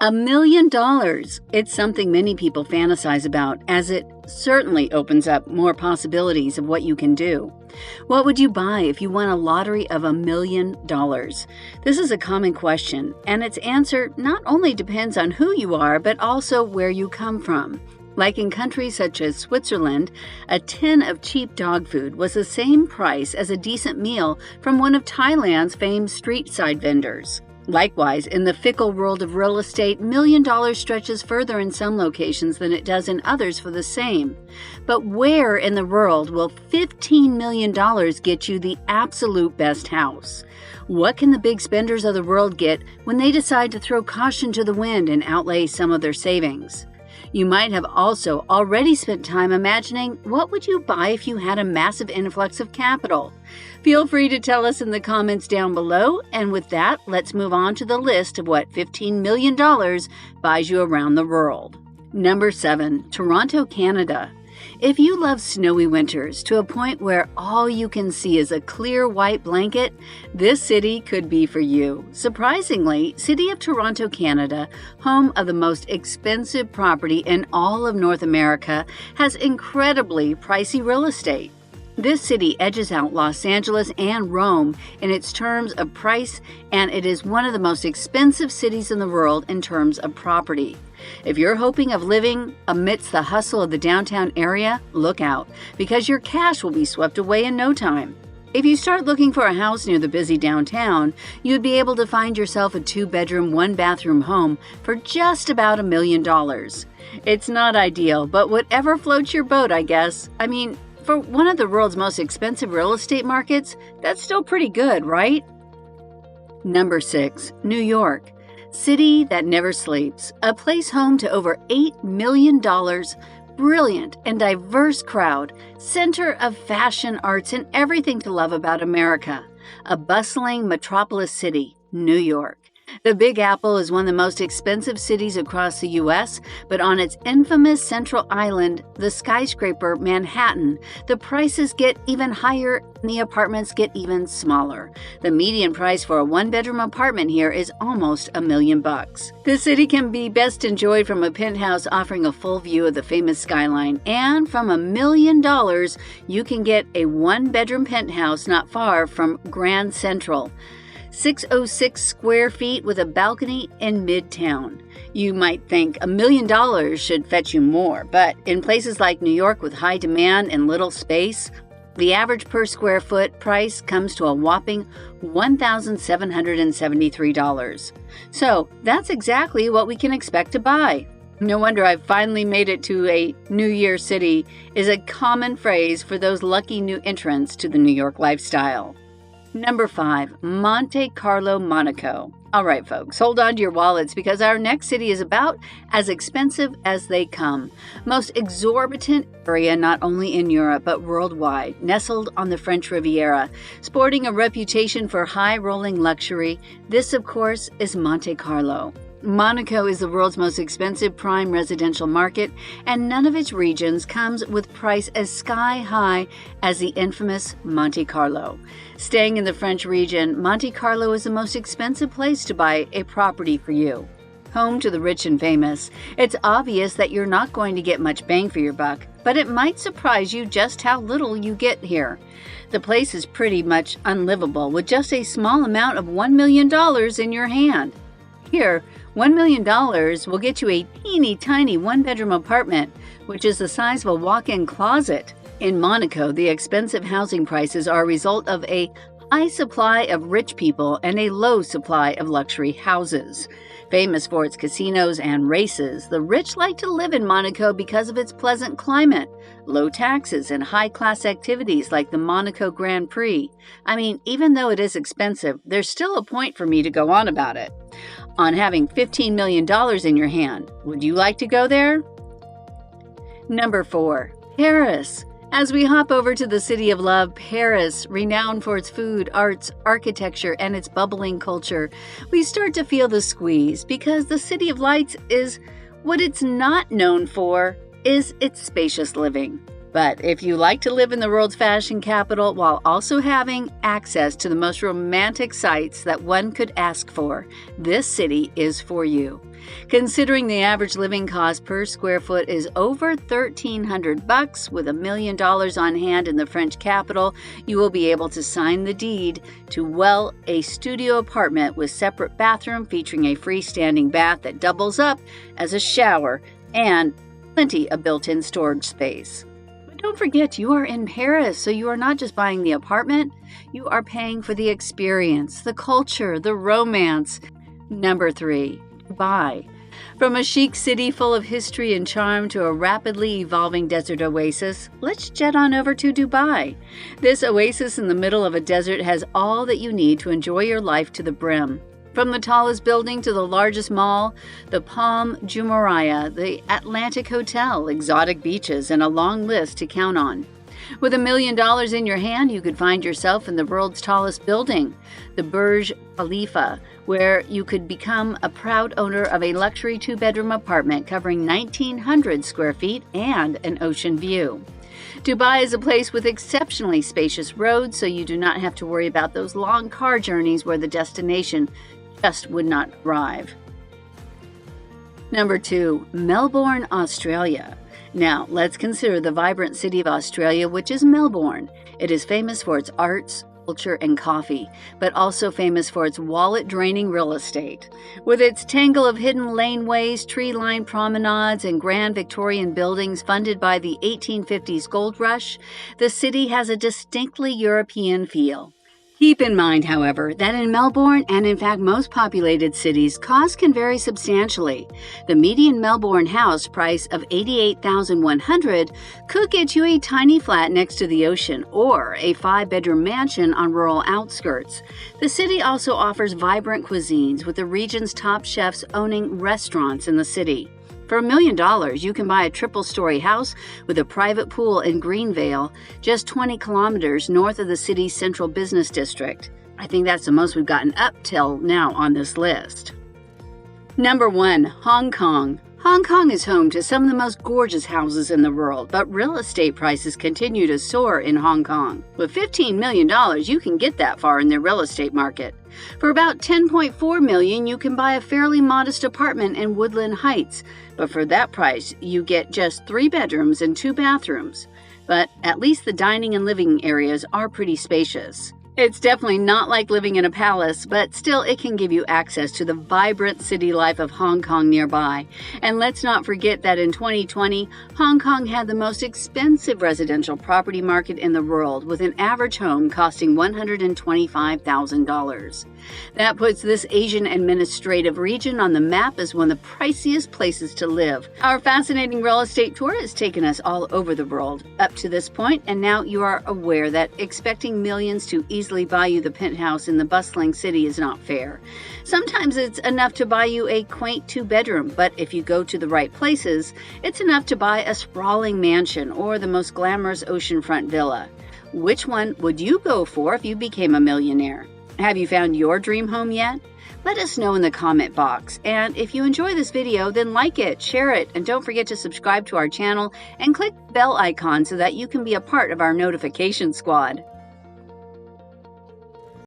$1 million. It's something many people fantasize about, as it certainly opens up more possibilities of what you can do. What would you buy if you won a lottery of $1 million? This is a common question, and its answer not only depends on who you are, but also where you come from. Like in countries such as Switzerland, a tin of cheap dog food was the same price as a decent meal from one of Thailand's famed street-side vendors. Likewise, in the fickle world of real estate, $1 million stretches further in some locations than it does in others for the same. But where in the world will $15 million get you the absolute best house? What can the big spenders of the world get when they decide to throw caution to the wind and outlay some of their savings? You might have also already spent time imagining what would you buy if you had a massive influx of capital. Feel free to tell us in the comments down below, and with that, let's move on to the list of what $15 million buys you around the world. Number 7. Toronto, Canada. If you love snowy winters to a point where all you can see is a clear white blanket, this city could be for you. Surprisingly, City of Toronto, Canada, home of the most expensive property in all of North America, has incredibly pricey real estate. This city edges out Los Angeles and Rome in its terms of price, and it is one of the most expensive cities in the world in terms of property. If you're hoping of living amidst the hustle of the downtown area, look out, because your cash will be swept away in no time. If you start looking for a house near the busy downtown, you'd be able to find yourself a 2-bedroom, 1-bathroom home for just about $1 million. It's not ideal, but whatever floats your boat, I guess. I mean, for one of the world's most expensive real estate markets, that's still pretty good, right? Number 6. New York. City that never sleeps. A place home to over $8 million, brilliant and diverse crowd, center of fashion, arts, and everything to love about America. A bustling metropolis city, New York. The Big Apple is one of the most expensive cities across the U.S., but on its infamous central island, the skyscraper Manhattan, the prices get even higher and the apartments get even smaller. The median price for a 1-bedroom apartment here is almost $1 million. The city can be best enjoyed from a penthouse offering a full view of the famous skyline, and from $1 million, you can get a 1-bedroom penthouse not far from Grand Central. 606 square feet with a balcony in Midtown. You might think $1 million should fetch you more, but in places like New York with high demand and little space, the average per square foot price comes to a whopping $1,773. So that's exactly what we can expect to buy. No wonder I've finally made it to a New Year city is a common phrase for those lucky new entrants to the New York lifestyle. Number 5. Monte Carlo, Monaco. All right, folks, hold on to your wallets because our next city is about as expensive as they come. Most exorbitant area not only in Europe but worldwide, nestled on the French Riviera, sporting a reputation for high-rolling luxury. This, of course, is Monte Carlo. Monaco is the world's most expensive prime residential market, and none of its regions comes with price as sky-high as the infamous Monte Carlo. Staying in the French region, Monte Carlo is the most expensive place to buy a property for you. Home to the rich and famous, it's obvious that you're not going to get much bang for your buck, but it might surprise you just how little you get here. The place is pretty much unlivable with just a small amount of $1 million in your hand. Here, $1 million will get you a teeny tiny 1-bedroom apartment, which is the size of a walk-in closet. In Monaco, the expensive housing prices are a result of a high supply of rich people and a low supply of luxury houses. Famous for its casinos and races, the rich like to live in Monaco because of its pleasant climate, low taxes, and high-class activities like the Monaco Grand Prix. I mean, even though it is expensive, there's still a point for me to go on about it. On having $15 million in your hand, would you like to go there? Number 4. Paris. As we hop over to the city of love, Paris, renowned for its food, arts, architecture, and its bubbling culture, we start to feel the squeeze because the City of Lights is what it's not known for is its spacious living. But if you like to live in the world's fashion capital while also having access to the most romantic sights that one could ask for, this city is for you. Considering the average living cost per square foot is over $1,300 with $1 million on hand in the French capital, you will be able to sign the deed to, well, a studio apartment with separate bathroom featuring a freestanding bath that doubles up as a shower and plenty of built-in storage space. But don't forget, you are in Paris, so you are not just buying the apartment, you are paying for the experience, the culture, the romance. Number 3. Dubai. From a chic city full of history and charm to a rapidly evolving desert oasis, let's jet on over to Dubai. This oasis in the middle of a desert has all that you need to enjoy your life to the brim. From the tallest building to the largest mall, the Palm Jumeirah, the Atlantic Hotel, exotic beaches, and a long list to count on. With $1 million in your hand, you could find yourself in the world's tallest building, the Burj Khalifa, where you could become a proud owner of a luxury 2-bedroom apartment covering 1,900 square feet and an ocean view. Dubai is a place with exceptionally spacious roads, so you do not have to worry about those long car journeys where the destination just would not arrive. Number 2. Melbourne, Australia. Now, let's consider the vibrant city of Australia, which is Melbourne. It is famous for its arts, culture, and coffee, but also famous for its wallet-draining real estate. With its tangle of hidden laneways, tree-lined promenades, and grand Victorian buildings funded by the 1850s gold rush, the city has a distinctly European feel. Keep in mind, however, that in Melbourne, and in fact most populated cities, costs can vary substantially. The median Melbourne house price of $88,100 could get you a tiny flat next to the ocean or a 5-bedroom mansion on rural outskirts. The city also offers vibrant cuisines, with the region's top chefs owning restaurants in the city. For $1 million, you can buy a triple-story house with a private pool in Greenvale, just 20 kilometers north of the city's central business district. I think that's the most we've gotten up till now on this list. Number 1. Hong Kong. Hong Kong is home to some of the most gorgeous houses in the world, but real estate prices continue to soar in Hong Kong. With $15 million, you can get that far in the real estate market. For about $10.4 million, you can buy a fairly modest apartment in Woodland Heights, but for that price, you get just 3 bedrooms and 2 bathrooms. But at least the dining and living areas are pretty spacious. It's definitely not like living in a palace, but still it can give you access to the vibrant city life of Hong Kong nearby. And let's not forget that in 2020, Hong Kong had the most expensive residential property market in the world, with an average home costing $125,000. That puts this Asian administrative region on the map as one of the priciest places to live. Our fascinating real estate tour has taken us all over the world up to this point, and now you are aware that expecting millions to easily buy you the penthouse in the bustling city is not fair. Sometimes it's enough to buy you a quaint 2-bedroom, but if you go to the right places, it's enough to buy a sprawling mansion or the most glamorous oceanfront villa. Which one would you go for if you became a millionaire? Have you found your dream home yet? Let us know in the comment box. And if you enjoy this video, then like it, share it, and don't forget to subscribe to our channel and click the bell icon so that you can be a part of our notification squad.